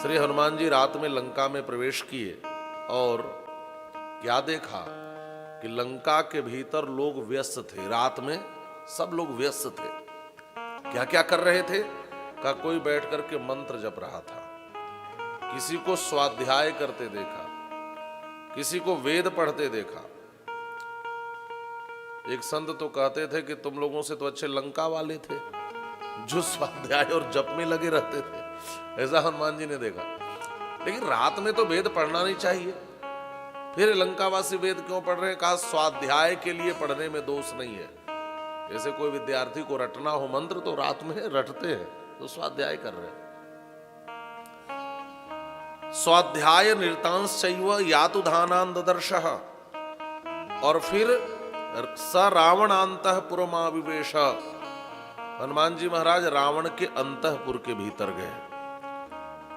श्री हनुमान जी रात में लंका में प्रवेश किए और क्या देखा कि लंका के भीतर लोग व्यस्त थे। रात में सब लोग व्यस्त थे। क्या क्या कर रहे थे? का कोई बैठ करके मंत्र जप रहा था, किसी को स्वाध्याय करते देखा, किसी को वेद पढ़ते देखा। एक संत तो कहते थे कि तुम लोगों से तो अच्छे लंका वाले थे जो स्वाध्याय और जप में लगे रहते थे। ऐसा हनुमान जी ने देखा। लेकिन रात में तो वेद पढ़ना नहीं चाहिए, फिर लंकावासी वेद क्यों पढ़ रहे हैं? कहा स्वाध्याय के लिए पढ़ने में दोष नहीं है। जैसे कोई विद्यार्थी को रटना हो मंत्र तो रात में रटते हैं, तो स्वाध्याय कर रहे हैं। स्वाध्याय निरतांश चैव यातुधानान ददर्शः, और फिर स रावणांतः पुरमाविवेश। हनुमान जी महाराज रावण के अंतःपुर के भीतर गए।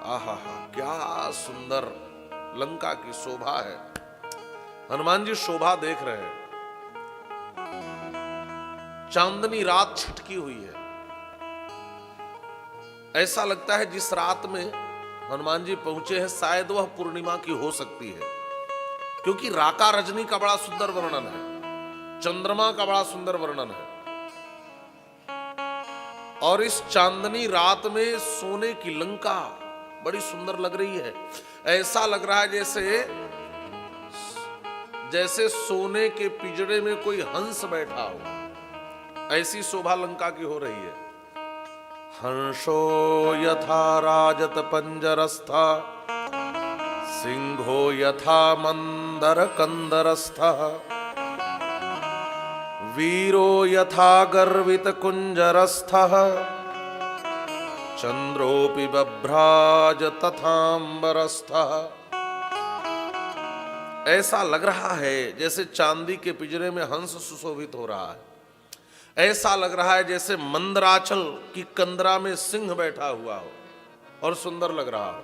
आहा हा, क्या सुंदर लंका की शोभा है। हनुमान जी शोभा देख रहे हैं। चांदनी रात छिटकी हुई है। ऐसा लगता है जिस रात में हनुमान जी पहुंचे हैं शायद वह पूर्णिमा की हो सकती है, क्योंकि राका रजनी का बड़ा सुंदर वर्णन है, चंद्रमा का बड़ा सुंदर वर्णन है। और इस चांदनी रात में सोने की लंका बड़ी सुंदर लग रही है। ऐसा लग रहा है जैसे सोने के पिंजरे में कोई हंस बैठा हो। ऐसी शोभा लंका की हो रही है। हंसो यथा राजत पंजरस्था, सिंहो यथा मंदर कंदरस्थः, वीरो यथा गर्वित कुंजरस्थः, चंद्रोपि बभ्राज तथांबरस्थः। ऐसा लग रहा है जैसे चांदी के पिंजरे में हंस सुशोभित हो रहा है। ऐसा लग रहा है जैसे मंदराचल की कंदरा में सिंह बैठा हुआ हो और सुंदर लग रहा हो।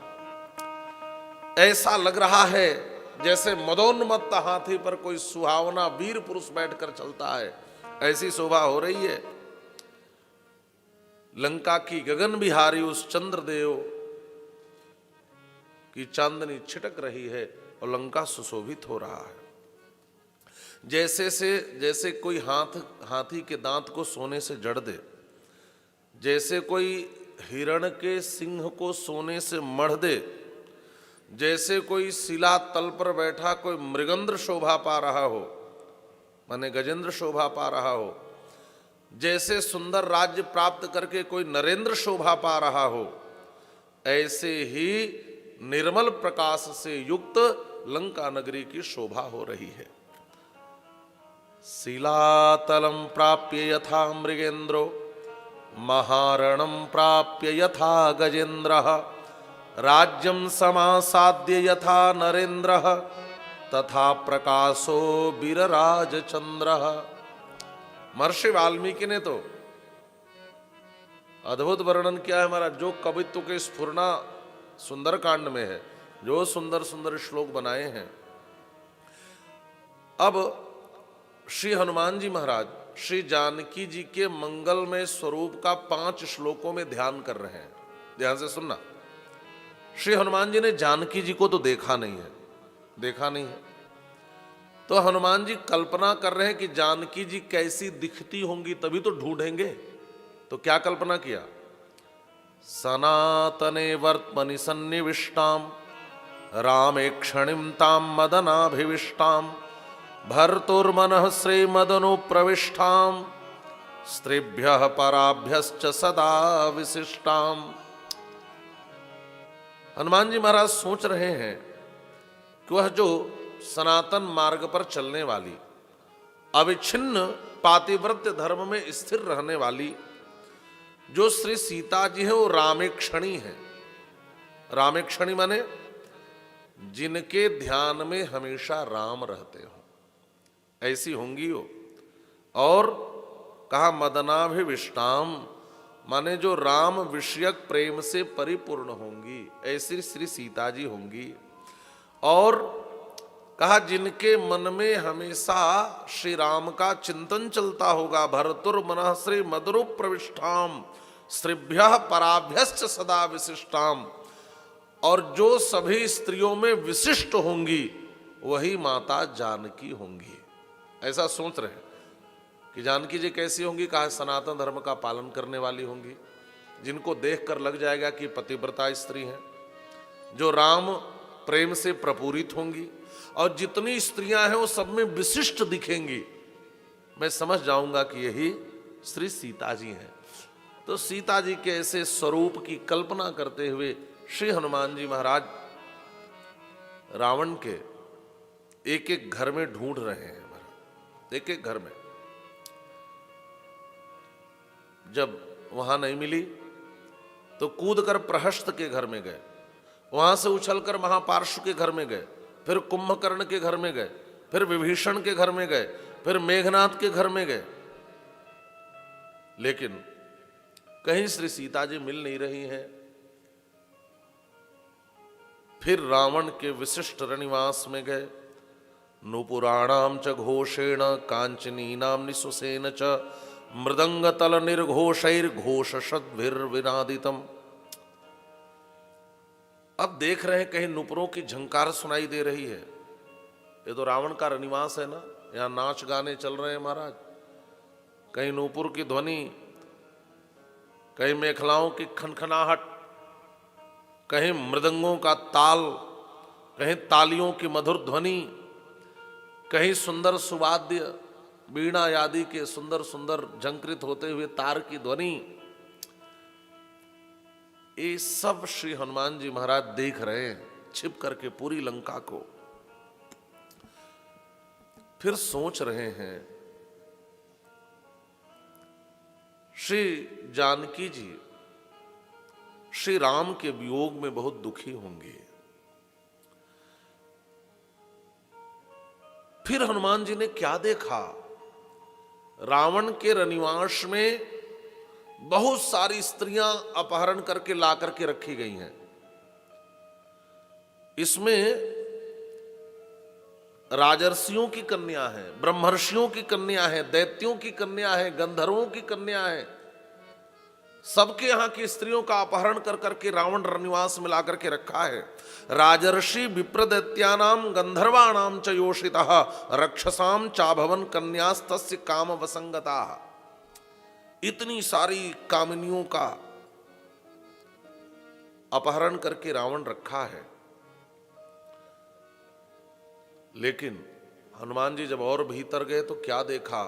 ऐसा लग रहा है जैसे मदोन्मत्त हाथी पर कोई सुहावना वीर पुरुष बैठकर चलता है। ऐसी शोभा हो रही है। लंका की गगन बिहारी उस चंद्रदेव की चांदनी छिटक रही है और लंका सुशोभित हो रहा है। जैसे कोई हाथी के दांत को सोने से जड़ दे, जैसे कोई हिरण के सिंह को सोने से मढ़ दे, जैसे कोई शिला तल पर बैठा कोई मृगेंद्र शोभा पा रहा हो, माने गजेंद्र शोभा पा रहा हो, जैसे सुंदर राज्य प्राप्त करके कोई नरेंद्र शोभा पा रहा हो, ऐसे ही निर्मल प्रकाश से युक्त लंका नगरी की शोभा हो रही है। शिलातलम प्राप्य यथा मृगेंद्रो, महारणम प्राप्य यथा गजेंद्रः, राज्यम समासाद्य यथा नरेंद्रः, तथा प्रकाशो वीरराज चंद्रः। महर्षि वाल्मीकि ने तो अद्भुत वर्णन किया है हमारा, जो कवित्व के स्फुरना सुंदरकांड में है, जो सुंदर सुंदर श्लोक बनाए हैं। अब श्री हनुमान जी महाराज श्री जानकी जी के मंगलमय स्वरूप का 5 श्लोकों में ध्यान कर रहे हैं। ध्यान से सुनना। श्री हनुमान जी ने जानकी जी को तो देखा नहीं है, तो हनुमान जी कल्पना कर रहे हैं कि जानकी जी कैसी दिखती होंगी, तभी तो ढूंढेंगे। तो क्या कल्पना किया? सनातने वर्त्मनि सन्निविष्टाम, रामे क्षणिम ताम मदनाभिविष्टाम, भर्तुर्मनः श्री मदनु प्रविष्टाम, स्त्रीभ्यः पराभ्यश्च सदा विशिष्टाम। हनुमान जी महाराज सोच रहे हैं कि वह जो सनातन मार्ग पर चलने वाली, अविच्छिन्न पातिव्रत्य धर्म में स्थिर रहने वाली जो श्री सीता जी है, वो रामेक्षणी है। रामेक्षणी माने जिनके ध्यान में हमेशा राम रहते हो, ऐसी होंगी वो। और कहा मदनाभिविष्टाम, माने जो राम विषयक प्रेम से परिपूर्ण होंगी, ऐसी श्री सीता जी होंगी। और कहा जिनके मन में हमेशा श्री राम का चिंतन चलता होगा। भर्तुर्मनः श्री मदरु प्रविष्टाम, स्त्रीभ्यः पराभ्यश्च सदा विशिष्टाम। और जो सभी स्त्रियों में विशिष्ट होंगी वही माता जानकी होंगी। ऐसा सोच रहे हैं कि जानकी जी कैसी होंगी? कहा सनातन धर्म का पालन करने वाली होंगी, जिनको देखकर लग जाएगा कि पतिव्रता स्त्री हैं, जो राम प्रेम से प्रपूरित होंगी, और जितनी स्त्रियां हैं वो सब में विशिष्ट दिखेंगी। मैं समझ जाऊंगा कि यही श्री सीता जी हैं। तो सीता जी के ऐसे स्वरूप की कल्पना करते हुए श्री हनुमान जी महाराज रावण के एक एक घर में ढूंढ रहे हैं महाराज, एक एक घर में। जब वहां नहीं मिली तो कूदकर प्रहस्त के घर में गए, वहां से उछलकर महापार्श्व के घर में गए, फिर कुंभकर्ण के घर में गए, फिर विभीषण के घर में गए, फिर मेघनाथ के घर में गए, लेकिन कहीं श्री सीता जी मिल नहीं रही हैं। फिर रावण के विशिष्ट रनिवास में गए। नूपुराणाम च घोषेण कांचनीनाम निसुसेन च मृदंग तल निर्घोषैर घोष शद्भिर्विनादितम। अब देख रहे हैं कहीं नूपुरों की झंकार सुनाई दे रही है। ये तो रावण का रनिवास है ना, यहां नाच गाने चल रहे हैं महाराज। कहीं नूपुर की ध्वनि, कहीं मेखलाओं की खनखनाहट, कहीं मृदंगों का ताल, कहीं तालियों की मधुर ध्वनि, कहीं सुंदर सुवाद्य वीणा आदि के सुंदर सुंदर झंकृत होते हुए तार की ध्वनि। ये सब श्री हनुमान जी महाराज देख रहे हैं छिप करके पूरी लंका को। फिर सोच रहे हैं श्री जानकी जी श्री राम के वियोग में बहुत दुखी होंगे। फिर हनुमान जी ने क्या देखा? रावण के रनिवास में बहुत सारी स्त्रियां अपहरण करके ला करके रखी गई हैं। इसमें राजर्षियों की कन्या है, ब्रह्मर्षियों की कन्या है, दैत्यों की कन्या है, गंधर्वों की कन्या है। सबके यहां की स्त्रियों का अपहरण कर करके रावण रनिवास में ला करके रखा है। राजर्षि विप्रदैत्यानाम गंधर्वाणाम च योषितः रक्षसाम चाभवन कन्यास्तस्य काम वसंगता। इतनी सारी कामिनियों का अपहरण करके रावण रखा है। लेकिन हनुमान जी जब और भीतर गए तो क्या देखा?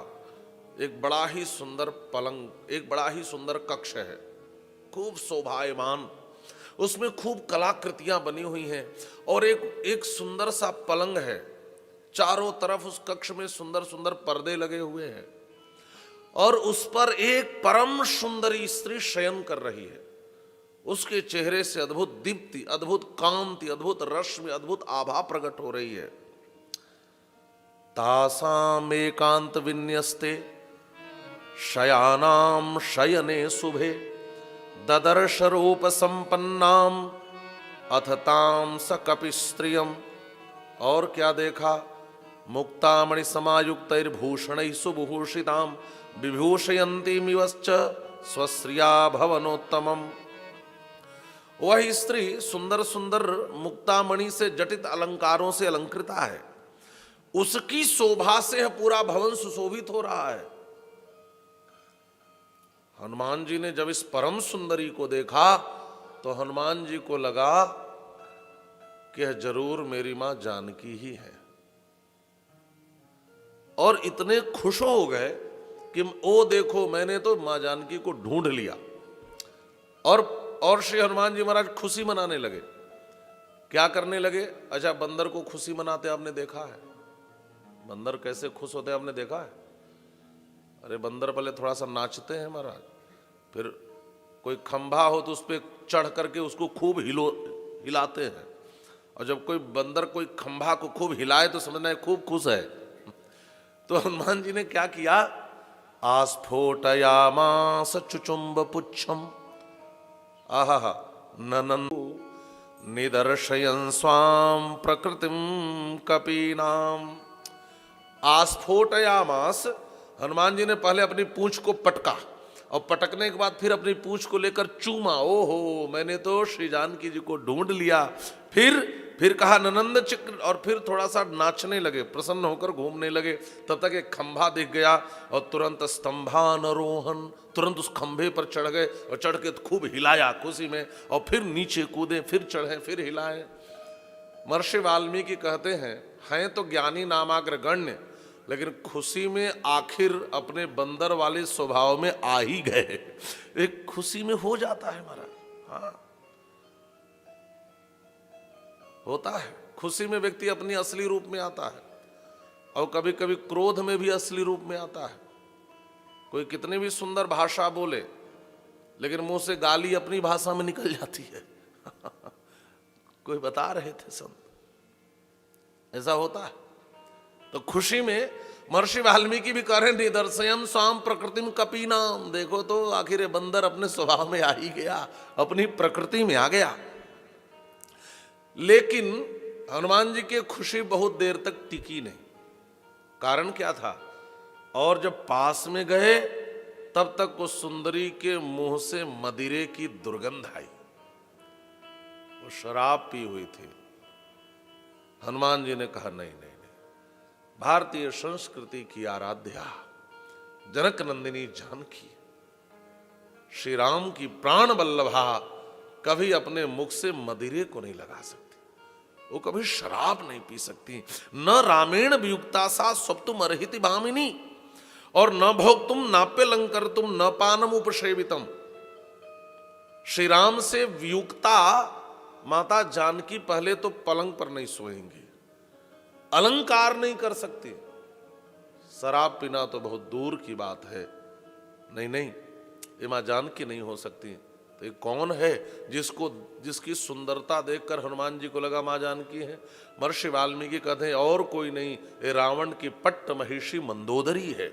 एक बड़ा ही सुंदर पलंग, एक बड़ा ही सुंदर कक्ष है, खूब शोभायमान, उसमें खूब कलाकृतियां बनी हुई हैं, और एक सुंदर सा पलंग है। चारों तरफ उस कक्ष में सुंदर सुंदर पर्दे लगे हुए हैं, और उस पर एक परम सुंदरी स्त्री शयन कर रही है। उसके चेहरे से अद्भुत दीप्ति, अद्भुत कांति, अद्भुत रश्मि, अद्भुत आभा प्रकट हो रही है। तासाम एकांत विन्यस्ते शयानाम शयने शुभे ददर्श रूप संपन्नाम अथताम सकपि स्त्रियम। और क्या देखा? मुक्तामणि समायुक्तैर्भूषणैः सुभूषिताम विभूषयन्तीमिवश्च स्वश्रिया भवनोत्तमम। वह स्त्री सुंदर सुंदर मुक्तामणि से जटित अलंकारों से अलंकृता है। उसकी शोभा से पूरा भवन सुशोभित हो रहा है। हनुमान जी ने जब इस परम सुंदरी को देखा तो हनुमान जी को लगा कि यह जरूर मेरी मां जानकी ही है, और इतने खुश हो गए कि ओ देखो मैंने तो मां जानकी को ढूंढ लिया। और श्री हनुमान जी महाराज खुशी मनाने लगे। क्या करने लगे? अच्छा, बंदर को खुशी मनाते आपने देखा है? बंदर कैसे खुश होते हैं आपने देखा है? अरे बंदर पहले थोड़ा सा नाचते हैं महाराज, फिर कोई खंभा हो तो उस पर चढ़ करके उसको खूब हिलाते हैं, और जब कोई बंदर कोई खंभा को खूब हिलाए तो समझना है खूब खुश है। तो हनुमान जी ने क्या किया? आस्फोटयामास चुचुंब पुच्छम आहा ननंदु निदर्शयन् स्वाम प्रकृतिम कपीनाम। आस्फोटयामास, हनुमान जी ने पहले अपनी पूंछ को पटका, और पटकने के बाद फिर अपनी पूंछ को लेकर चूमा, ओहो मैंने तो श्री जानकी जी को ढूंढ लिया। फिर कहा ननंद चक्र, और फिर थोड़ा सा नाचने लगे, प्रसन्न होकर घूमने लगे। तब तक एक खंभा दिख गया और तुरंत स्तंभानरोहण, तुरंत उस खंभे पर चढ़ गए और चढ़ के खूब हिलाया खुशी में, और फिर नीचे कूदे, फिर चढ़े, फिर हिलाए। महर्षि वाल्मीकि कहते हैं तो ज्ञानी नामाग्र गण्य, लेकिन खुशी में आखिर अपने बंदर वाले स्वभाव में आ ही गए। एक खुशी में हो जाता है महाराज, हाँ होता है। खुशी में व्यक्ति अपनी असली रूप में आता है, और कभी कभी क्रोध में भी असली रूप में आता है। कोई कितनी भी सुंदर भाषा बोले, लेकिन मुंह से गाली अपनी भाषा में निकल जाती है। कोई बता रहे थे संत, ऐसा होता है। तो खुशी में महर्षि वाल्मीकि भी कह रहे निदर्शयम स्वाम प्रकृतिम कपीनाम, देखो तो आखिर ये बंदर अपने स्वभाव में आ ही गया, अपनी प्रकृति में आ गया। लेकिन हनुमान जी की खुशी बहुत देर तक टिकी नहीं। कारण क्या था? और जब पास में गए तब तक उस सुंदरी के मुंह से मदिरे की दुर्गंध आई। वो शराब पी हुई थी। हनुमान जी ने कहा नहीं नहीं नहीं, भारतीय संस्कृति की आराध्या जनक नंदिनी जानकी, श्री राम की प्राण वल्लभा कभी अपने मुख से मदिरे को नहीं लगा सकती, वो कभी शराब नहीं पी सकती। न रामेण वियुक्ता सा स्वप्तुम अर्हिति भामिनी, और न भोक्तुम नाप्य लंकरतुम न पानम उपसेवितम। श्री राम से वियुक्ता माता जानकी पहले तो पलंग पर नहीं सोएंगी, अलंकार नहीं कर सकती, शराब पीना तो बहुत दूर की बात है। नहीं नहीं, ये मां जानकी नहीं हो सकती। तो ये कौन है जिसकी सुंदरता देखकर हनुमान जी को लगा मां जानकी है? महर्षि वाल्मीकि कहते हैं और कोई नहीं, ये रावण की पट्ट महिषी मंदोदरी है।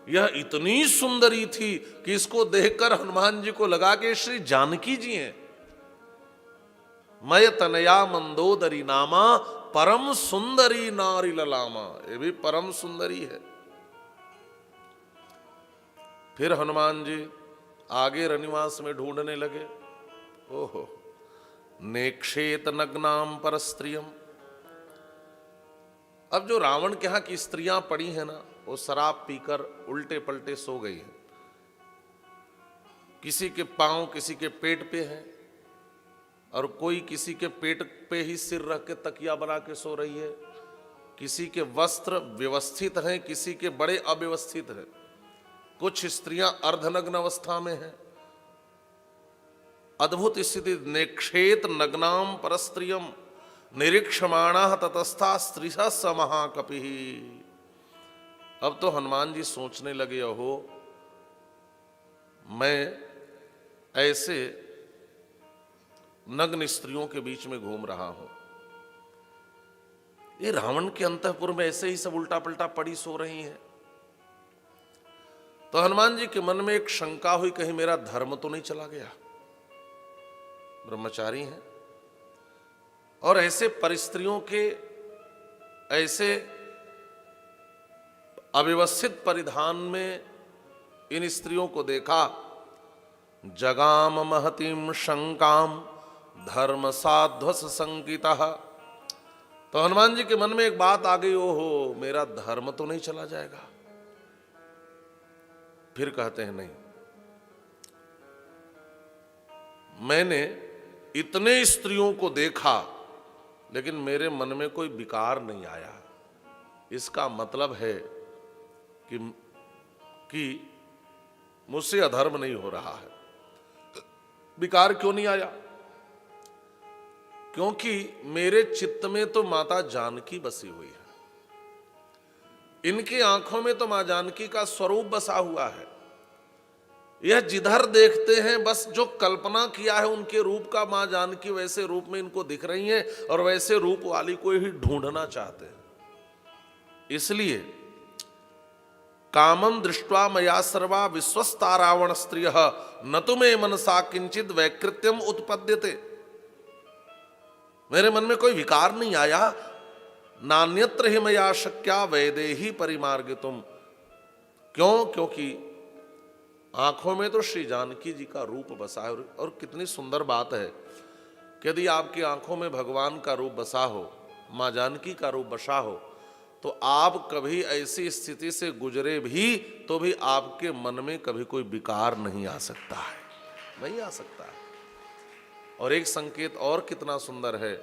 यह इतनी सुंदरी थी कि इसको देखकर हनुमान जी को लगा कि श्री जानकी जी हैं। मय तनया मंदोदरी नामा परम सुंदरी नारी ललामा, ये भी परम सुंदरी है। फिर हनुमान जी आगे रनिवास में ढूंढने लगे। ओहो, नेक्षेत नग्नाम पर स्त्रियम। अब जो रावण के यहां की स्त्रियां पड़ी हैं ना, वो शराब पीकर उल्टे पलटे सो गई हैं। किसी के पांव किसी के पेट पे है, और कोई किसी के पेट पे ही सिर रख के तकिया बना के सो रही है। किसी के वस्त्र व्यवस्थित हैं, किसी के बड़े अव्यवस्थित हैं। कुछ स्त्रियां अर्धनग्न अवस्था में हैं। अद्भुत स्थिति। नेक्षेत नग्नाम परस्त्रियम निरीक्षमाणा ततस्था स्त्रीसा स महाकपि। अब तो हनुमान जी सोचने लगे, हो मैं ऐसे नग्न स्त्रियों के बीच में घूम रहा हूं, ये रावण के अंतःपुर में ऐसे ही सब उल्टा पलटा पड़ी सो रही हैं। तो हनुमान जी के मन में एक शंका हुई, कहीं मेरा धर्म तो नहीं चला गया। ब्रह्मचारी हैं और ऐसे परिस्त्रियों के ऐसे अव्यवस्थित परिधान में इन स्त्रियों को देखा। जगाम महतीम शंकाम धर्म साध्वस संकिता। तो हनुमान जी के मन में एक बात आ गई, ओहो मेरा धर्म तो नहीं चला जाएगा। फिर कहते हैं नहीं, मैंने इतने स्त्रियों को देखा लेकिन मेरे मन में कोई विकार नहीं आया। इसका मतलब है कि मुझसे अधर्म नहीं हो रहा है। विकार क्यों नहीं आया? क्योंकि मेरे चित्त में तो माता जानकी बसी हुई है, इनकी आंखों में तो मां जानकी का स्वरूप बसा हुआ है। यह जिधर देखते हैं बस जो कल्पना किया है उनके रूप का, मां जानकी वैसे रूप में इनको दिख रही हैं और वैसे रूप वाली को ही ढूंढना चाहते हैं। इसलिए कामं दृष्ट्वा मया सर्वा विश्वस्ता रावण स्त्रियः न तुम्हें मनसा किंचित वैकृत्यम उत्पद्यते। मेरे मन में कोई विकार नहीं आया। नान्यत्र हि मया शक्या वैदेही परिमार्गितुम। क्यों? क्योंकि आंखों में तो श्री जानकी जी का रूप बसा है। और कितनी सुंदर बात है कि यदि आपकी आंखों में भगवान का रूप बसा हो, माँ जानकी का रूप बसा हो, तो आप कभी ऐसी स्थिति से गुजरे भी तो भी आपके मन में कभी कोई विकार नहीं आ सकता है, नहीं आ सकता है। और एक संकेत और कितना सुंदर है,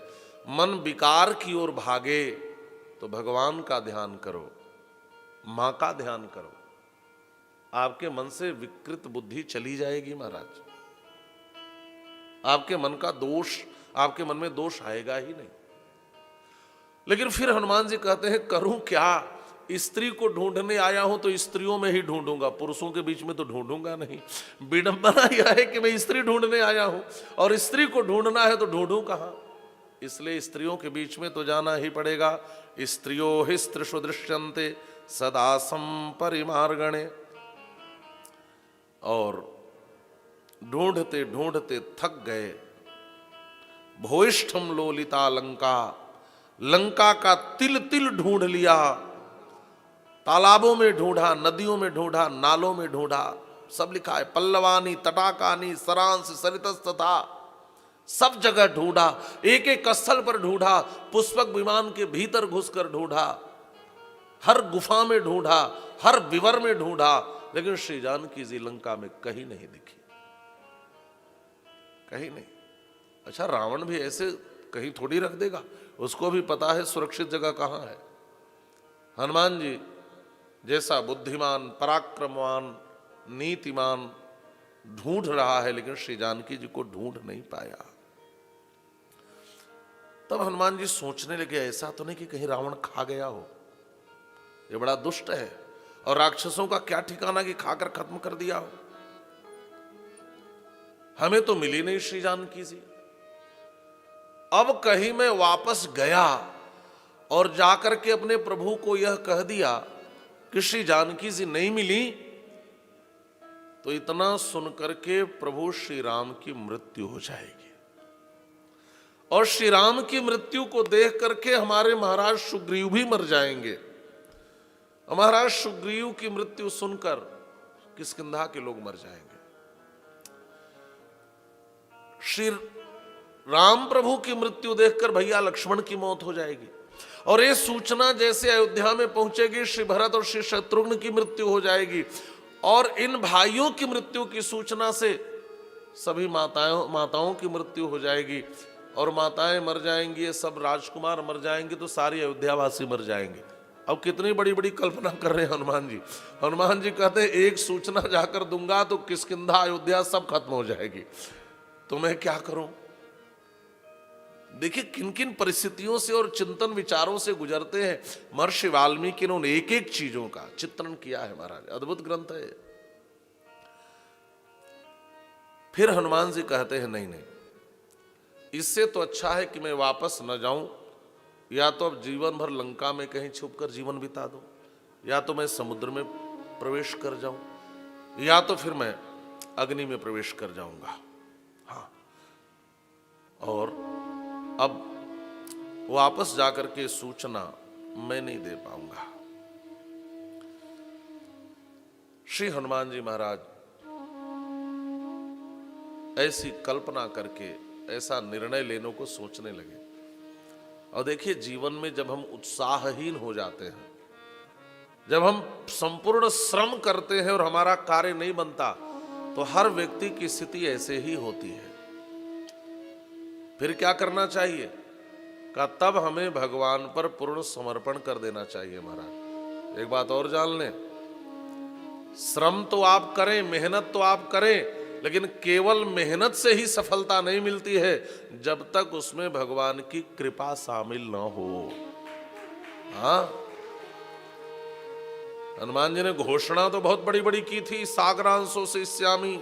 मन विकार की ओर भागे तो भगवान का ध्यान करो, मां का ध्यान करो, आपके मन से विकृत बुद्धि चली जाएगी महाराज। आपके मन का दोष, आपके मन में दोष आएगा ही नहीं। लेकिन फिर हनुमान जी कहते हैं करूं क्या, स्त्री को ढूंढने आया हूं तो स्त्रियों में ही ढूंढूंगा, पुरुषों के बीच में तो ढूंढूंगा नहीं। विडंबना यह है कि मैं स्त्री ढूंढने आया हूं और स्त्री को ढूंढना है तो ढूंढूं कहां, इसलिए स्त्रियों के बीच में तो जाना ही पड़ेगा। स्त्रियो हि स्त्रीषु दृश्यन्ते सदा संपरिमार्गणे। और ढूंढते ढूंढते थक गए। भोइष्ठम लोलिता लंका, लंका का तिल तिल ढूंढ लिया, तालाबों में ढूंढा, नदियों में ढूंढा, नालों में ढूंढा, सब लिखा है, पल्लवानी तटाकानी सरांश सरितस्तथा, सब जगह ढूंढा, एक एक स्थल पर ढूंढा, पुष्पक विमान के भीतर घुसकर ढूंढा, हर गुफा में ढूंढा, हर विवर में ढूंढा, लेकिन श्री जानकी जी लंका में कहीं नहीं दिखी, कहीं नहीं। अच्छा, रावण भी ऐसे कहीं थोड़ी रख देगा, उसको भी पता है सुरक्षित जगह कहां है। हनुमान जी जैसा बुद्धिमान, पराक्रमवान, नीतिमान ढूंढ रहा है, लेकिन श्री जानकी जी को ढूंढ नहीं पाया। तब हनुमान जी सोचने लगे, ऐसा तो नहीं कि कहीं रावण खा गया हो, ये बड़ा दुष्ट है, और राक्षसों का क्या ठिकाना कि खाकर खत्म कर दिया हो। हमें तो मिली नहीं श्री जानकी जी, अब कहीं मैं वापस गया और जाकर के अपने प्रभु को यह कह दिया कि श्री जानकी जी नहीं मिली, तो इतना सुनकर के प्रभु श्री राम की मृत्यु हो जाएगी। और श्री राम की मृत्यु को देख करके हमारे महाराज सुग्रीव भी मर जाएंगे। महाराज सुग्रीव की मृत्यु सुनकर किष्किंधा के लोग मर जाएंगे। श्री राम प्रभु की मृत्यु देखकर भैया लक्ष्मण की मौत हो जाएगी। और ये सूचना जैसे अयोध्या में पहुंचेगी, श्री भरत और श्री शत्रुघ्न की मृत्यु हो जाएगी। और इन भाइयों की मृत्यु की सूचना से सभी माताओं की मृत्यु हो जाएगी। और माताएं मर जाएंगी, ये सब राजकुमार मर जाएंगे, तो सारी अयोध्यावासी मर जाएंगे। अब कितनी बड़ी बड़ी कल्पना कर रहे हैं हनुमान जी। हनुमान जी कहते हैं एक सूचना जाकर दूंगा तो किष्किंधा अयोध्या सब खत्म हो जाएगी, तो मैं क्या करूं। देखिए किन किन परिस्थितियों से और चिंतन विचारों से गुजरते हैं महर्षि वाल्मीकि ने, उन एक एक चीजों का चित्रण किया है महाराज, अद्भुत ग्रंथ है। फिर हनुमान जी कहते हैं नहीं नहीं, इससे तो अच्छा है कि मैं वापस न जाऊं, या तो अब जीवन भर लंका में कहीं छुपकर जीवन बिता दूं, या तो मैं समुद्र में प्रवेश कर जाऊं, या तो फिर मैं अग्नि में प्रवेश कर जाऊंगा। हाँ, और अब वापस जाकर के सूचना मैं नहीं दे पाऊंगा। श्री हनुमान जी महाराज ऐसी कल्पना करके ऐसा निर्णय लेने को सोचने लगे। और देखिए जीवन में जब हम उत्साहहीन हो जाते हैं, जब हम संपूर्ण श्रम करते हैं और हमारा कार्य नहीं बनता, तो हर व्यक्ति की स्थिति ऐसे ही होती है। फिर क्या करना चाहिए का, तब हमें भगवान पर पूर्ण समर्पण कर देना चाहिए महाराज। एक बात और जान लें, श्रम तो आप करें, मेहनत तो आप करें, लेकिन केवल मेहनत से ही सफलता नहीं मिलती है जब तक उसमें भगवान की कृपा शामिल न हो। हाँ, हनुमान जी ने घोषणा तो बहुत बड़ी बड़ी की थी, सागरांशों से श्यामी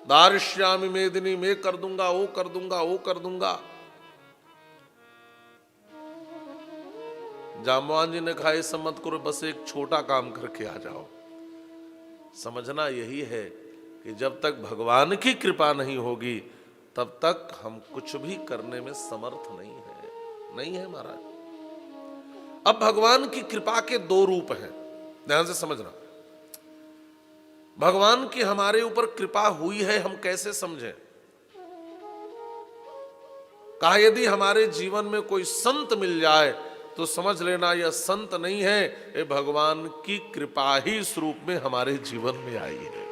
दारिश्यामी मेदिनी, मैं कर दूंगा, वो कर दूंगा, वो कर दूंगा। जामवान जी ने कहा इस मत करो, बस एक छोटा काम करके आ जाओ। समझना यही है कि जब तक भगवान की कृपा नहीं होगी तब तक हम कुछ भी करने में समर्थ नहीं है महाराज। अब भगवान की कृपा के दो रूप हैं, ध्यान से समझना। भगवान की हमारे ऊपर कृपा हुई है हम कैसे समझें? कहा यदि हमारे जीवन में कोई संत मिल जाए तो समझ लेना यह संत नहीं है, ये भगवान की कृपा ही इस रूप में हमारे जीवन में आई है।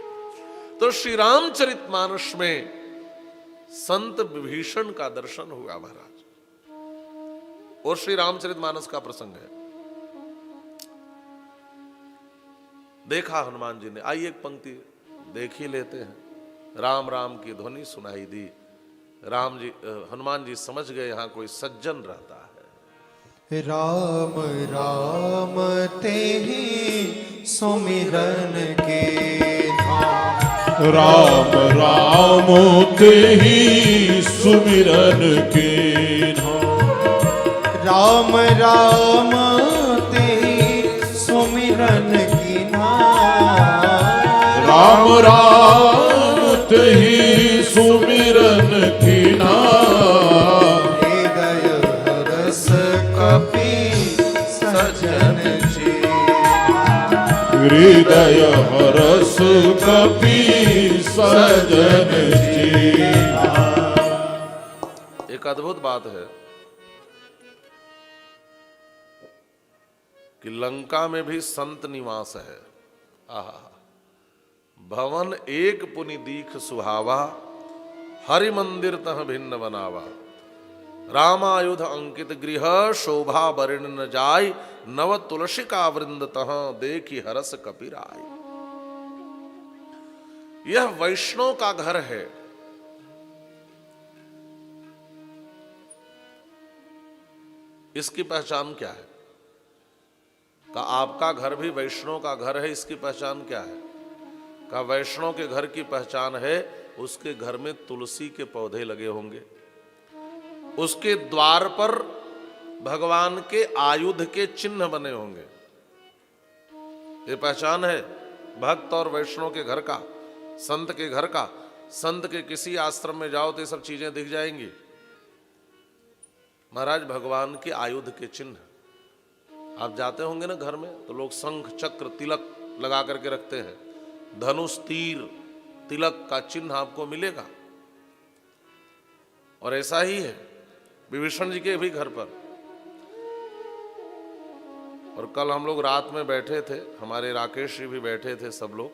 तो श्री रामचरितमानस में संत विभीषण का दर्शन हुआ महाराज, और श्री रामचरितमानस का प्रसंग है। देखा हनुमान जी ने, आइए एक पंक्ति देख ही लेते हैं। राम राम की ध्वनि सुनाई दी, राम जी हनुमान जी समझ गए यहां कोई सज्जन रहता है। राम राम तेहि सुमिरन के धाम, राम राम तेहि सुमिरन के धाम, राम राम तेहि सुमिरन की नाम, राम राम तेहि सुमिरन की नाम, हृदय हरस कपि सजन जी, हृदय हरस कपि सजन जी। एक अद्भुत बात है कि लंका में भी संत निवास है। आहा, भवन एक पुनि दीख सुहावा, हरि मंदिर तह भिन्न बनावा, रामायुध अंकित गृह शोभा बरिण न जाय, नव तुलसी का वृंद तह देखी हरस कपिराय। यह वैष्णव का घर है। इसकी पहचान क्या है? का आपका घर भी वैष्णव का घर है, इसकी पहचान क्या है? का वैष्णव के घर की पहचान है उसके घर में तुलसी के पौधे लगे होंगे, उसके द्वार पर भगवान के आयुध के चिन्ह बने होंगे। ये पहचान है भक्त और वैष्णव के घर का, संत के घर का। संत के किसी आश्रम में जाओ तो ये सब चीजें दिख जाएंगी। महाराज भगवान के आयुध के चिन्ह, आप जाते होंगे ना घर में तो लोग शंख चक्र तिलक लगा करके रखते हैं, धनुष तीर तिलक का चिन्ह आपको मिलेगा। और ऐसा ही है विभीषण जी के भी घर पर। और कल हम लोग रात में बैठे थे, हमारे राकेश जी भी बैठे थे, सब लोग,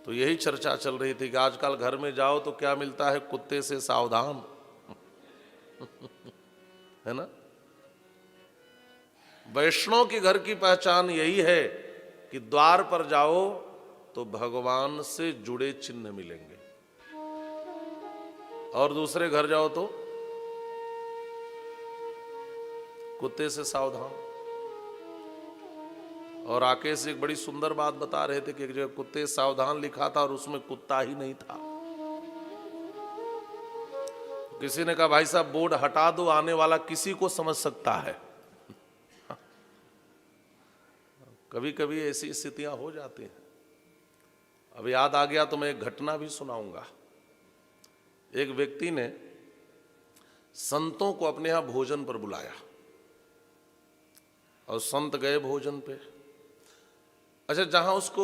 तो यही चर्चा चल रही थी कि आजकल घर में जाओ तो क्या मिलता है, कुत्ते से सावधान है ना। वैष्णव के घर की पहचान यही है कि द्वार पर जाओ तो भगवान से जुड़े चिन्ह मिलेंगे, और दूसरे घर जाओ तो कुत्ते से सावधान। और राकेश एक बड़ी सुंदर बात बता रहे थे कि एक जगह कुत्ते से सावधान लिखा था और उसमें कुत्ता ही नहीं था। किसी ने कहा भाई साहब बोर्ड हटा दो, आने वाला किसी को समझ सकता है। कभी कभी ऐसी स्थितियां हो जाती हैं। अब याद आ गया तो मैं एक घटना भी सुनाऊंगा। एक व्यक्ति ने संतों को अपने यहां भोजन पर बुलाया और संत गए भोजन पे। अच्छा, जहां उसको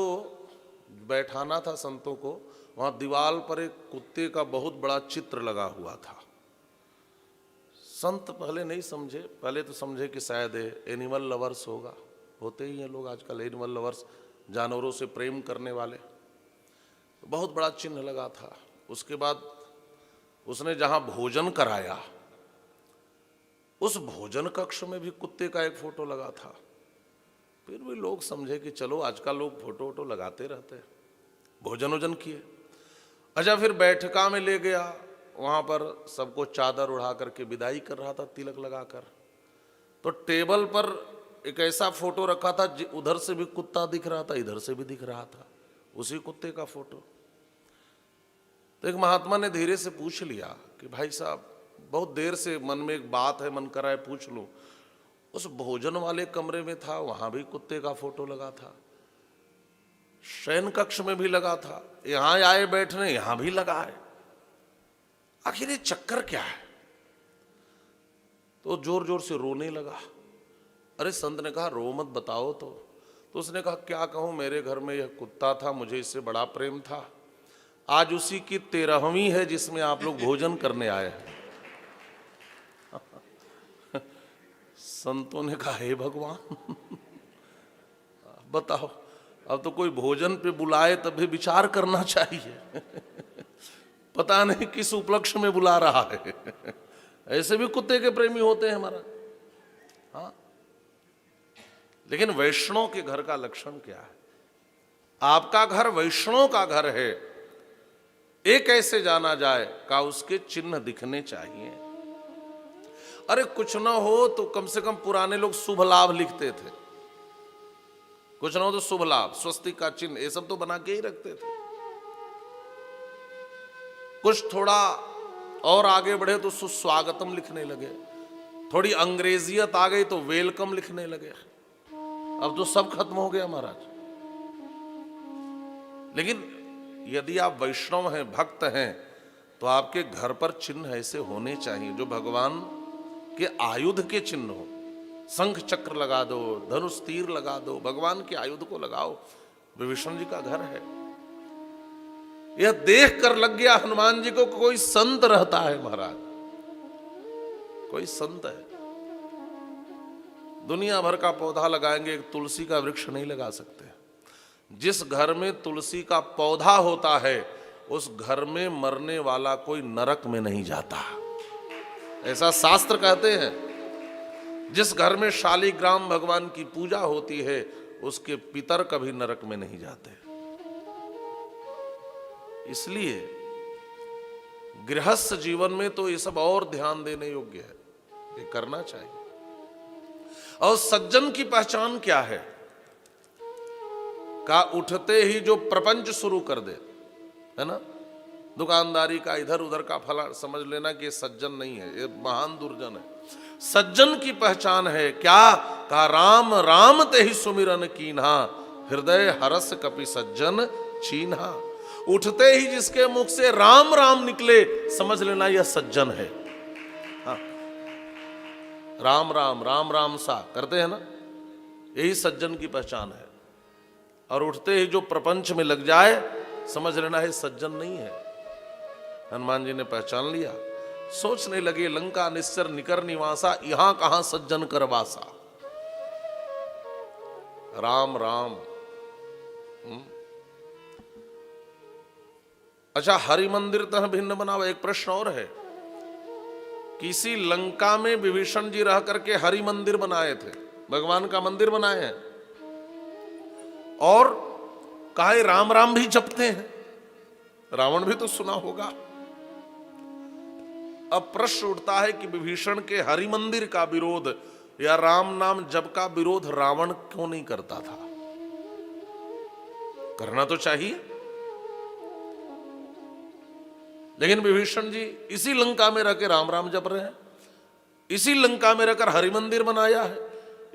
बैठाना था संतों को, वहां दीवार पर एक कुत्ते का बहुत बड़ा चित्र लगा हुआ था। संत पहले नहीं समझे, पहले तो समझे कि शायद एनिमल लवर्स होगा, होते ही हैं लोग आजकल एनिमल लवर्स, जानवरों से प्रेम करने वाले। बहुत बड़ा चिन्ह लगा था। उसके बाद उसने जहां भोजन कराया उस भोजन कक्ष में भी कुत्ते का एक फोटो लगा था। फिर भी लोग समझे कि चलो आजकल लोग फोटो वोटो लगाते रहते हैं, भोजन वोजन किए। अच्छा, फिर बैठका में ले गया, वहां पर सबको चादर उड़ा करके विदाई कर रहा था तिलक लगाकर। तो टेबल पर एक ऐसा फोटो रखा था, उधर से भी कुत्ता दिख रहा था, इधर से भी दिख रहा था, उसी कुत्ते का फोटो। तो एक महात्मा ने धीरे से पूछ लिया कि भाई साहब, बहुत देर से मन में एक बात है, मन कर रहा है पूछ लूं। उस भोजन वाले कमरे में था, वहां भी कुत्ते का फोटो लगा था, शयन कक्ष में भी लगा था, यहां आए बैठने यहां भी लगा है, आखिर ये चक्कर क्या है? तो जोर जोर से रोने लगा। अरे संत ने कहा रो मत, बताओ तो। तो उसने कहा क्या कहूँ, मेरे घर में यह कुत्ता था, मुझे इससे बड़ा प्रेम था, आज उसी की 13वीं है जिसमें आप लोग भोजन करने आए हैं। संतों ने कहा हे भगवान, बताओ, अब तो कोई भोजन पे बुलाए तब भी विचार करना चाहिए। पता नहीं किस उपलक्ष्य में बुला रहा है। ऐसे भी कुत्ते के प्रेमी होते हैं हमारा। हाँ, लेकिन वैष्णव के घर का लक्षण क्या है? आपका घर वैष्णव का घर है, ये कैसे जाना जाए? का उसके चिन्ह दिखने चाहिए। अरे कुछ ना हो तो कम से कम पुराने लोग शुभ लाभ लिखते थे, कुछ ना हो तो शुभ लाभ, स्वस्तिक का चिन्ह, ये सब तो बना के ही रखते थे। कुछ थोड़ा और आगे बढ़े तो सुस्वागतम लिखने लगे, थोड़ी अंग्रेजियत आ गई तो वेलकम लिखने लगे। अब तो सब खत्म हो गया महाराज। लेकिन यदि आप वैष्णव हैं, भक्त हैं, तो आपके घर पर चिन्ह ऐसे होने चाहिए जो भगवान के आयुध के चिन्ह हो। शंख चक्र लगा दो, धनुष तीर लगा दो, भगवान के आयुध को लगाओ। विभीषण जी का घर है। यह देख कर लग गया हनुमान जी को कोई संत रहता है महाराज, कोई संत है। दुनिया भर का पौधा लगाएंगे, एक तुलसी का वृक्ष नहीं लगा सकते। जिस घर में तुलसी का पौधा होता है उस घर में मरने वाला कोई नरक में नहीं जाता, ऐसा शास्त्र कहते हैं। जिस घर में शालिग्राम भगवान की पूजा होती है उसके पितर कभी नरक में नहीं जाते। इसलिए गृहस्थ जीवन में तो ये सब और ध्यान देने योग्य है, ये करना चाहिए। और सज्जन की पहचान क्या है? का उठते ही जो प्रपंच शुरू कर दे, है ना, दुकानदारी का, इधर उधर का फला, समझ लेना कि ये सज्जन नहीं है, ये महान दुर्जन है। सज्जन की पहचान है क्या? का राम राम ते ही सुमिरन कीन्हा, हृदय हरस कपि सज्जन चीन्हा। उठते ही जिसके मुख से राम राम निकले, समझ लेना यह सज्जन है। हाँ, राम राम राम राम सा करते हैं ना, यही सज्जन की पहचान है। और उठते ही जो प्रपंच में लग जाए, समझ लेना है सज्जन नहीं है। हनुमान जी ने पहचान लिया, सोचने लगे लंका निश्चर निकर निवासा, यहां कहां सज्जन कर वासा। राम राम। अच्छा, हरि मंदिर तह भिन्न बनावा। एक प्रश्न और है, किसी लंका में विभीषण जी रह करके हरि मंदिर बनाए थे, भगवान का मंदिर बनाए हैं, और कहा राम राम भी जपते हैं। रावण भी तो सुना होगा। अब प्रश्न उठता है कि विभीषण के हरि मंदिर का विरोध या राम नाम जप का विरोध रावण क्यों नहीं करता था? करना तो चाहिए। लेकिन विभीषण जी इसी लंका में रहकर राम राम जप रहे हैं, इसी लंका में रहकर हरि मंदिर बनाया है,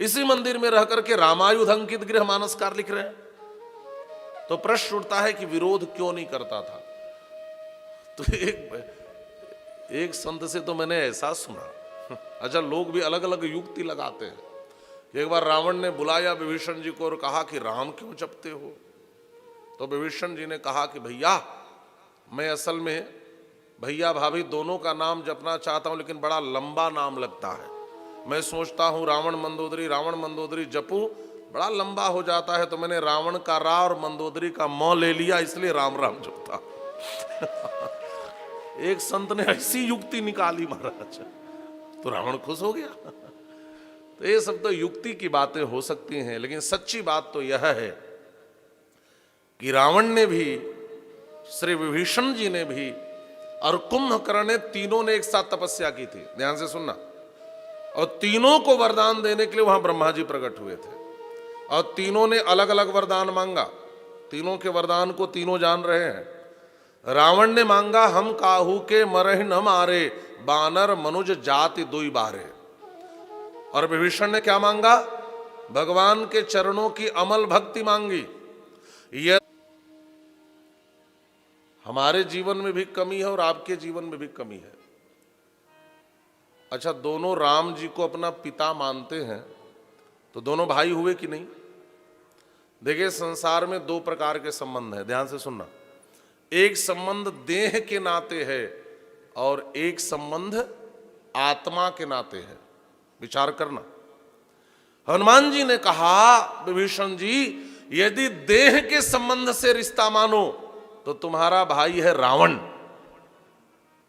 इसी मंदिर में रह करके रामायुध अंकित गृह मानसकार लिख रहे हैं। तो प्रश्न उठता है कि विरोध क्यों नहीं करता था? तो एक संत से तो मैंने ऐसा सुना, अच्छा लोग भी अलग अलग युक्ति लगाते हैं। एक बार रावण ने बुलाया विभीषण जी को और कहा कि राम क्यों जपते हो? तो विभीषण जी ने कहा कि भैया, मैं असल में भैया भाभी दोनों का नाम जपना चाहता हूं, लेकिन बड़ा लंबा नाम लगता है। मैं सोचता हूं रावण मंदोदरी जपूं, बड़ा लंबा हो जाता है, तो मैंने रावण का रा और मंदोदरी का म ले लिया, इसलिए राम राम जपता। एक संत ने ऐसी युक्ति निकाली महाराज, तो रावण खुश हो गया। तो ये सब तो युक्ति की बातें हो सकती हैं, लेकिन सच्ची बात तो यह है कि रावण ने भी, श्री विभीषण जी ने भी, और कुंभकर्ण ने, तीनों ने एक साथ तपस्या की थी। ध्यान से सुनना। और तीनों को वरदान देने के लिए वहां ब्रह्मा जी प्रकट हुए थे, और तीनों ने अलग अलग वरदान मांगा। तीनों के वरदान को तीनों जान रहे हैं। रावण ने मांगा हम काहू के मरहि न मारे, बानर मनुज जाति दुई बारे। और विभीषण ने क्या मांगा? भगवान के चरणों की अमल भक्ति मांगी। यह हमारे जीवन में भी कमी है और आपके जीवन में भी कमी है। अच्छा, दोनों राम जी को अपना पिता मानते हैं, तो दोनों भाई हुए कि नहीं? देखिए, संसार में दो प्रकार के संबंध हैं, ध्यान से सुनना। एक संबंध देह के नाते है और एक संबंध आत्मा के नाते है। विचार करना। हनुमान जी ने कहा, विभीषण जी, यदि देह के संबंध से रिश्ता मानो तो तुम्हारा भाई है रावण,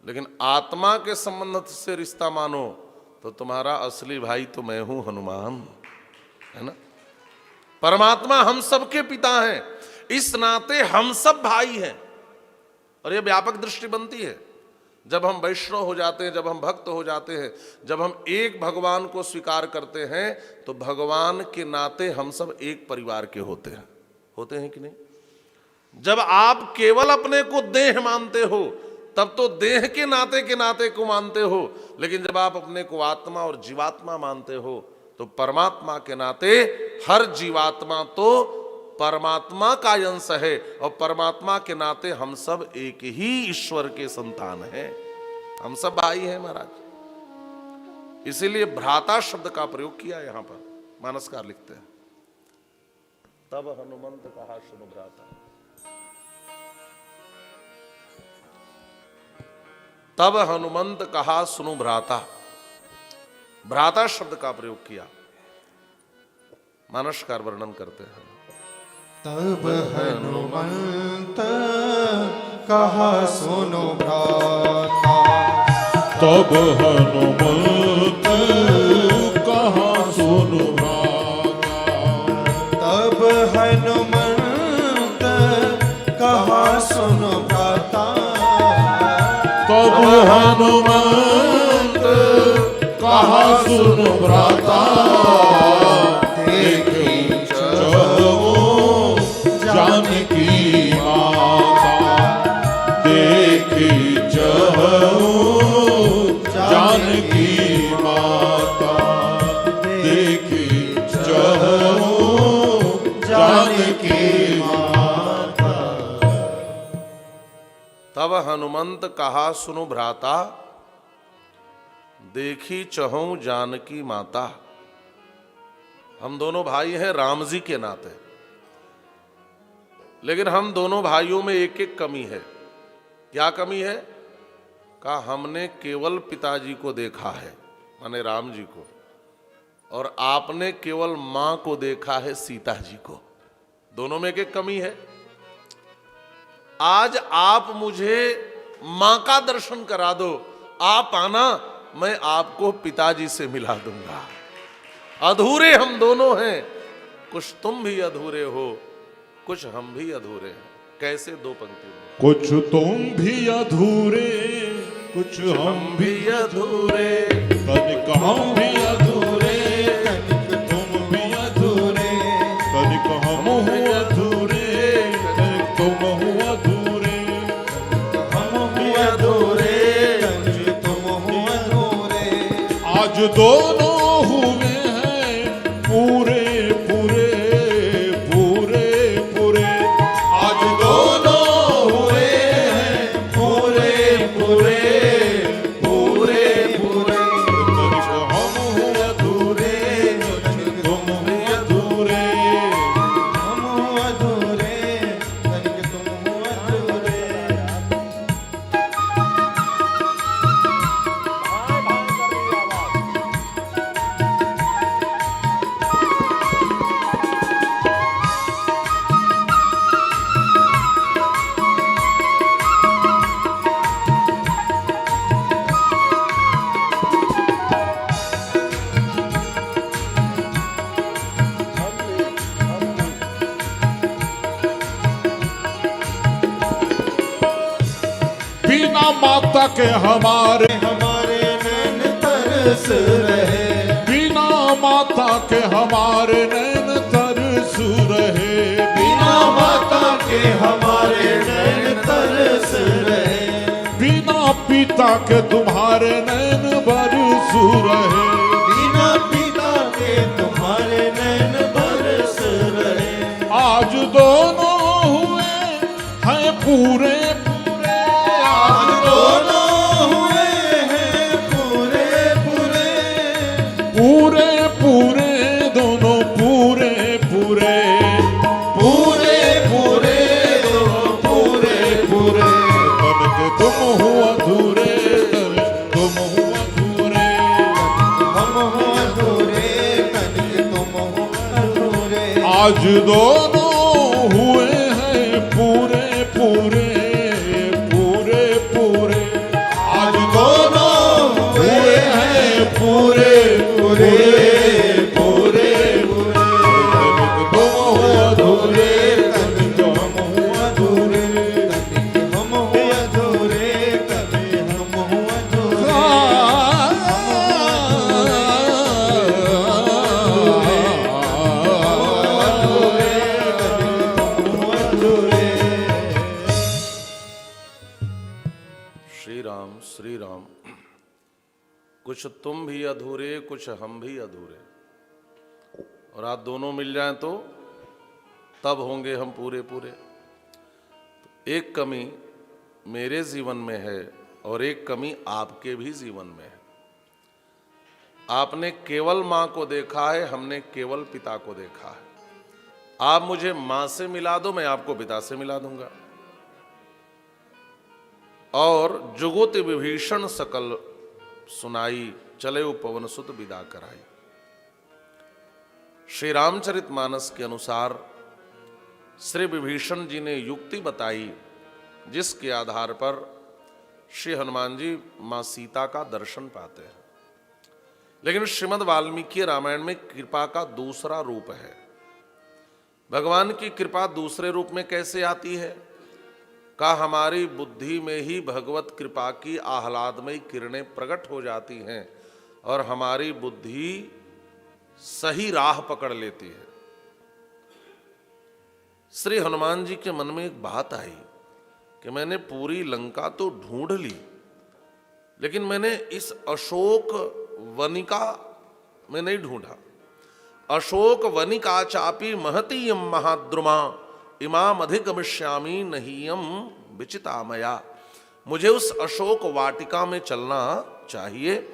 लेकिन आत्मा के संबंध से रिश्ता मानो तो तुम्हारा असली भाई तो मैं हूं, हनुमान, है ना। परमात्मा हम सबके पिता हैं, इस नाते हम सब भाई हैं। और यह व्यापक दृष्टि बनती है जब हम वैष्णव हो जाते हैं, जब हम भक्त हो जाते हैं, जब हम एक भगवान को स्वीकार करते हैं, तो भगवान के नाते हम सब एक परिवार के होते हैं कि नहीं। जब आप केवल अपने को देह मानते हो तब तो देह के नाते को मानते हो, लेकिन जब आप अपने को आत्मा और जीवात्मा मानते हो तो परमात्मा के नाते हर जीवात्मा तो परमात्मा का अंश है, और परमात्मा के नाते हम सब एक ही ईश्वर के संतान हैं, हम सब भाई हैं महाराज। इसीलिए भ्राता शब्द का प्रयोग किया यहां पर। मानसकार लिखते हैं, तब हनुमंत कहा सुनो भ्राता, तब हनुमंत कहा सुनो भ्राता। भ्राता शब्द का प्रयोग किया। मानसकार वर्णन करते हैं, तब हनुमंत कहा सुनो भ्राता, तब हनुमंत कहा सुनो भ्राता, तब हनुमंत कहा सुनो भ्राता, तब हनुमंत कहा सुनो भ्राता, देखी चहु जानकी माता, देखी चहु जानकी माता, देखी चहु जानकी माता। तब हनुमंत कहा सुनो भ्राता, देखी चहु जानकी माता। हम दोनों भाई हैं राम जी के नाते, लेकिन हम दोनों भाइयों में एक एक कमी है। क्या कमी है? कहा हमने केवल पिताजी को देखा है, माने राम जी को, और आपने केवल मां को देखा है, सीता जी को। दोनों में एक एक कमी है। आज आप मुझे मां का दर्शन करा दो, आप आना, मैं आपको पिताजी से मिला दूंगा। अधूरे हम दोनों हैं, कुछ तुम भी अधूरे हो, कुछ हम भी अधूरे हैं। कैसे? दो पंक्ति में, कुछ तुम भी अधूरे, कुछ हम भी अधूरे, तनिक हम भी अधूरे, तनिक तुम भी अधूरे, तनिक हम हो अधूरे, तनिक तुम हो अधूरे, हम भी अधूरे, तनिक तुम हो अधूरे। आज दोनों हुए हैं पूरे पूरे पूरे पूरे, आज दोनों हुए हैं पूरे पूरे पूरे पूरे, तनिक हम हो अधूरे, तनिक तुम हो अधूरे, हम हो अधूरे, तनिक तुम हो अधूरे। बिना माता के हमारे हमारे नैन तरस रहे, बिना माता के हमारे नैन तरस रहे, बिना माता के हमारे नैन तरस रहे, बिना पिता के तुम्हारे नैन बरस रहे, बिना पिता के तुम्हारे नैन बरस रहे। आज दोनों हुए हैं पूरे पूरे, आज दोनों हुए हैं पूरे पूरे, पूरे पूरे दोनों पूरे पूरे, आज दोनों हुए हैं पूरे पूरे पूरे पूरे। आज दोनों हुए हैं पूरे पूरे पूरे पूरे। तुम हो अधूरे तो हम हो अधूरे। हम हो अधूरे कभी हम हो अधूरे। श्री राम, कुछ तुम भी अधूरे कुछ हम भी अधूरे, और आप दोनों मिल जाएं तो तब होंगे हम पूरे पूरे। एक कमी मेरे जीवन में है और एक कमी आपके भी जीवन में है। आपने केवल मां को देखा है, हमने केवल पिता को देखा है। आप मुझे मां से मिला दो, मैं आपको पिता से मिला दूंगा। और जुगुत विभीषण सकल सुनाई, चले पवन सुत विदा कराई। श्री रामचरितमानस के अनुसार श्री विभीषण जी ने युक्ति बताई, जिसके आधार पर श्री हनुमान जी मां सीता का दर्शन पाते हैं। लेकिन श्रीमद् वाल्मीकि रामायण में कृपा का दूसरा रूप है। भगवान की कृपा दूसरे रूप में कैसे आती है? का हमारी बुद्धि में ही भगवत कृपा की आह्लादमयी किरणें प्रकट हो जाती हैं और हमारी बुद्धि सही राह पकड़ लेती है। श्री हनुमान जी के मन में एक बात आई कि मैंने पूरी लंका तो ढूंढ ली, लेकिन मैंने इस अशोक वनिका में नहीं ढूंढा। अशोक वनिका चापी महतीयम महाद्रुमा इमाम अधिगमिष्यामि नहीयम विचितामया। मुझे उस अशोक वाटिका में चलना चाहिए।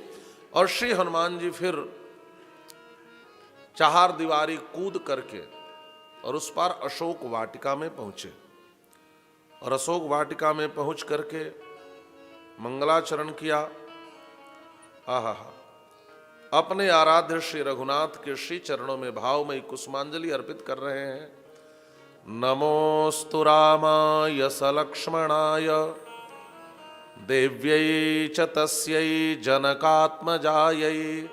और श्री हनुमान जी फिर चार दीवारी कूद करके और उस पार अशोक वाटिका में पहुंचे। और अशोक वाटिका में पहुंच करके मंगलाचरण किया। आहा, अपने आराध्य श्री रघुनाथ के श्री चरणों में भावमयी कुसुमांजलि अर्पित कर रहे हैं। नमोस्तु रामाय सलक्ष्मणाय देव्यै च तस्यै जनकात्मजायै।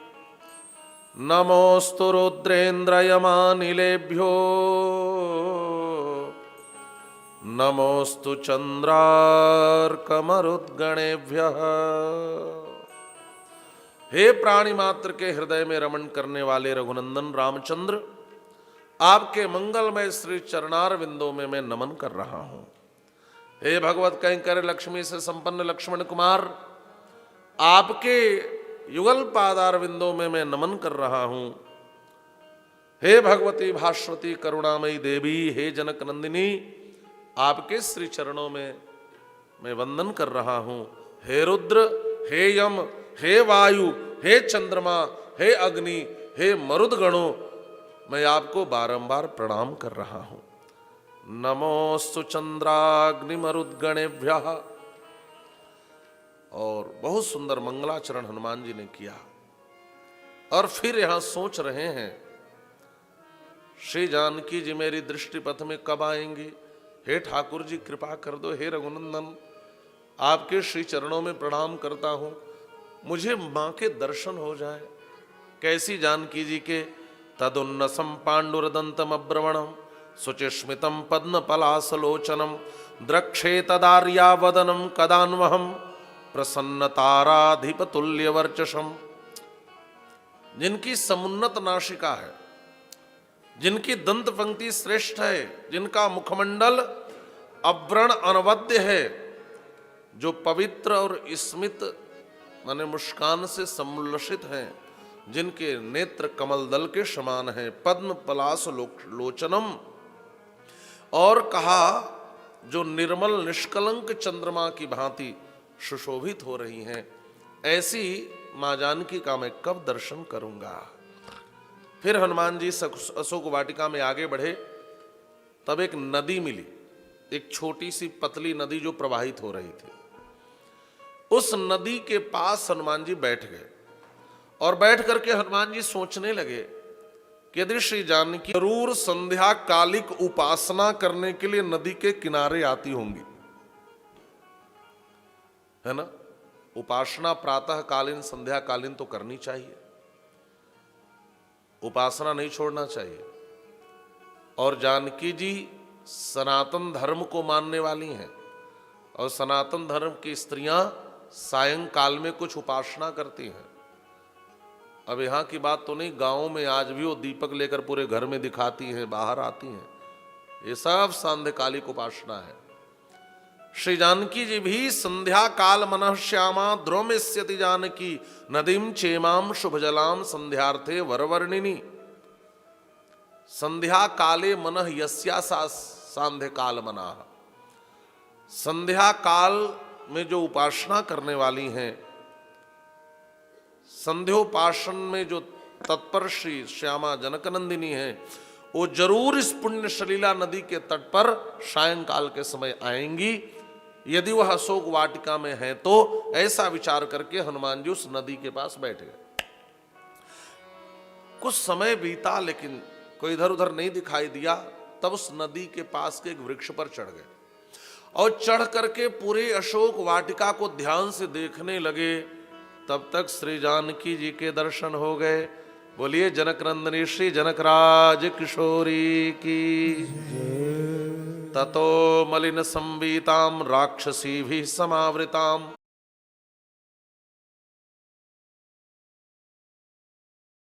नमोस्तु रुद्रेन्द्रयमानिलेभ्यो नमोस्तु चंद्रार्कमरुद्गणेभ्यः। हे प्राणी मात्र के हृदय में रमण करने वाले रघुनंदन रामचंद्र, आपके मंगलमय श्री चरणार विंदों में मैं नमन कर रहा हूं। हे भगवत कैंकर लक्ष्मी से संपन्न लक्ष्मण कुमार, आपके युगल पादार विंदों में मैं नमन कर रहा हूं। हे भगवती भास्वती करुणामयी देवी, हे जनक नंदिनी, आपके श्री चरणों में मैं वंदन कर रहा हूं। हे रुद्र, हे यम, हे वायु, हे चंद्रमा, हे अग्नि, हे मरुदगणों, मैं आपको बारंबार प्रणाम कर रहा हूं। नमोस्तु चंद्राग्नि मरुद्गणेभ्यः। और बहुत सुंदर मंगलाचरण हनुमान जी ने किया। और फिर यहां सोच रहे हैं, श्री जानकी जी मेरी दृष्टि पथ में कब आएंगे? हे ठाकुर जी कृपा कर दो। हे रघुनंदन, आपके श्री चरणों में प्रणाम करता हूं, मुझे मां के दर्शन हो जाए। कैसी जानकी जी के? तदुन्नसम पांडुरदंतम अब्रवणम सुचिस्मितम पद्म पलासलोचनम द्रक्षे तदार्यावदनम कदान्वहम प्रसन्नताराधिपतुल्य वर्चसम। जिनकी समुन्नत नासिका है, जिनकी दंत पंक्ति श्रेष्ठ है, जिनका मुखमंडल अव्रण अनवद्य है, जो पवित्र और स्मित माने मुस्कान से सम्मुल्लसित हैं, जिनके नेत्र कमल दल के समान हैं, पद्म पलास लोचनम, और कहा जो निर्मल निष्कलंक चंद्रमा की भांति सुशोभित हो रही हैं, ऐसी मां जानकी का मैं कब दर्शन करूंगा? फिर हनुमान जी अशोक वाटिका में आगे बढ़े। तब एक नदी मिली, एक छोटी सी पतली नदी जो प्रवाहित हो रही थी। उस नदी के पास हनुमान जी बैठ गए और बैठ करके हनुमान जी सोचने लगे कि यदि श्री जानकी जरूर संध्या कालिक उपासना करने के लिए नदी के किनारे आती होंगी, है ना। उपासना प्रातः कालीन संध्या कालीन तो करनी चाहिए, उपासना नहीं छोड़ना चाहिए। और जानकी जी सनातन धर्म को मानने वाली हैं, और सनातन धर्म की स्त्रियां सायंकाल में कुछ उपासना करती हैं। अब यहाँ की बात तो नहीं, गाँव में आज भी वो दीपक लेकर पूरे घर में दिखाती हैं, बाहर आती हैं, ये सब सांध्यकालिक उपासना है। श्री जानकी जी भी संध्या काल मनः श्यामा द्रोमेस्यति जानकी नदीम चेमाम शुभजलाम संध्यार्थे वरवर्णिनी। संध्या काले मनः यस्या सा सांध्य काल मना। संध्या काल में जो उपासना करने वाली हैं, संध्योपासन में जो तत्पर श्री श्यामा जनकनंदिनी हैं, वो जरूर इस पुण्य सलीला नदी के तट पर सायंकाल के समय आएंगी। यदि वह अशोक वाटिका में है तो ऐसा विचार करके हनुमान जी उस नदी के पास बैठ गए। कुछ समय बीता लेकिन कोई इधर उधर नहीं दिखाई दिया। तब उस नदी के पास के एक वृक्ष पर चढ़ गए और चढ़ करके पूरे अशोक वाटिका को ध्यान से देखने लगे। तब तक श्री जानकी जी के दर्शन हो गए। बोलिए जनकनंदनी श्री जनकराज किशोरी की। ततो मलिन संवीताम राक्षसी भी समावृताम